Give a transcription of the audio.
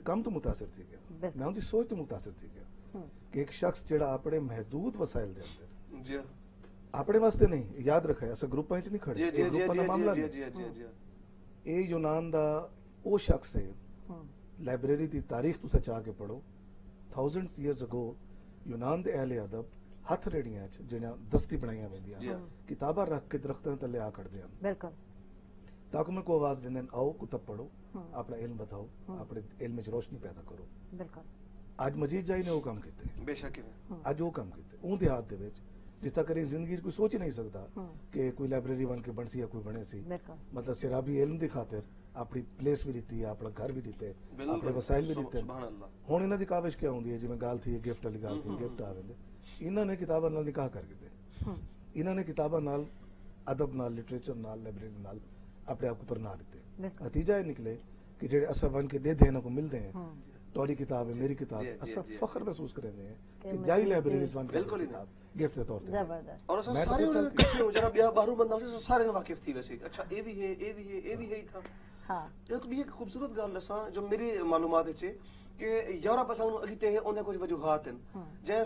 काम तो मुतासिर थी गया, बिल्कुल। मैं उनकी सोच तो मुतासिर थी गया कि एक शख्स जेड़ा अपने महदूद वसाइल दे अंदर जी अपने वास्ते नहीं, याद रखे अस ग्रुपां च नहीं खड़े, जी जी ये जी ग्रुपां जी दा मामला जी नहीं, जी जी जी ये यूनान दा वो शख्स है, लाइब्रेरी दी तारीख तुसा चाह के पढ़ो, थाउजेंड्स ईयर्स अगो यूनान दे अहले अदब हथ रेड़ियां च जिहड़ियां दस्ती बनाइयां वेंदियां जी किताबां रख के दरख्तां थल्ले आ खड़दे हन, बिल्कुल। ताकि को आवाज देंदे हन, आओ कुतब पढ़ो, अपना इल्म बताओ, अपने इल्म च रोशनी पैदा करो। बिल्कुल। ਅੱਜ ਮਜੀਦ ਜਾਈ ਨੇ ਉਹ ਕੰਮ ਕੀਤੇ, बेशक ਅੱਜ ਉਹ ਕੰਮ ਕੀਤੇ ਉਹ ਦਿਹਾਤ ਦੇ ਵਿੱਚ ਜਿਸ ਤੱਕ ਕਰੀ ਜ਼ਿੰਦਗੀ 'ਚ ਕੋਈ ਸੋਚ ਹੀ ਨਹੀਂ ਸਕਦਾ ਕਿ ਕੋਈ ਲਾਇਬ੍ਰੇਰੀ ਬਣ ਕੇ ਬਣ ਸੀ ਜਾਂ ਕੋਈ ਬਣੇ ਸੀ, ਬਿਲਕੁਲ। मतलब सिराबी इल्म ਦੀ ਖਾਤਰ ਆਪਣੀ ਪਲੇਸ ਵੀ ਦਿੱਤੀ, ਆਪਣਾ ਘਰ ਵੀ ਦਿੱਤੇ, ਆਪਣੇ ਵਸਾਇਲ ਵੀ ਦਿੱਤੇ। सुभान अल्लाह ਹੁਣ ਇਹਨਾਂ ਦੀ ਕਾਬਿਸ਼ ਕੀ ਹੁੰਦੀ ਹੈ, ਜਿਵੇਂ ਗੱਲ ਥੀ ਗਿਫਟ ਵਾਲੀ ਗੱਲ ਥੀ, ਗਿਫਟ ਆਵੇਂਦੇ ਇਹਨਾਂ ਨੇ ਕਿਤਾਬਾਂ ਨਾਲ ਨਿਕਾਹ ਕਰ ਦਿੱਤੇ, ਇਹਨਾਂ ਨੇ ਕਿਤਾਬਾਂ ਨਾਲ ਅਦਬ ਨਾਲ ਲਿਟਰੇਚਰ ਨਾਲ ਲਾਇਬ੍ਰੇਰੀ ਨਾਲ ਆਪਣੇ ਆਪ ਉੱਪਰ ਨਾ ਦਿੱਤੇ। ਨਤੀਜਾ ਇਹ ਨਿਕਲੇ कि जेड़े असा बन के दे देने को मिलते हैं, तोरी किताब है मेरी किताब है, असा फख्र महसूस करते हैं कि जाई लाइब्रेरी बन के बिल्कुल ही किताब गिफ्ट के तौर पे जबरदस्त। और असा सारे उन्हें कितने हो जरा बिया बाहरों बंदा से सारे ने वाकिफ थी वैसे, अच्छा ये भी है ये भी है ये भी है ही था। हाँ एक भी एक खूबसूरत गाल लसा जो मेरी मालूमात है कि यूरोप असा अगिते है उन्हें कुछ वजूहात हैं जै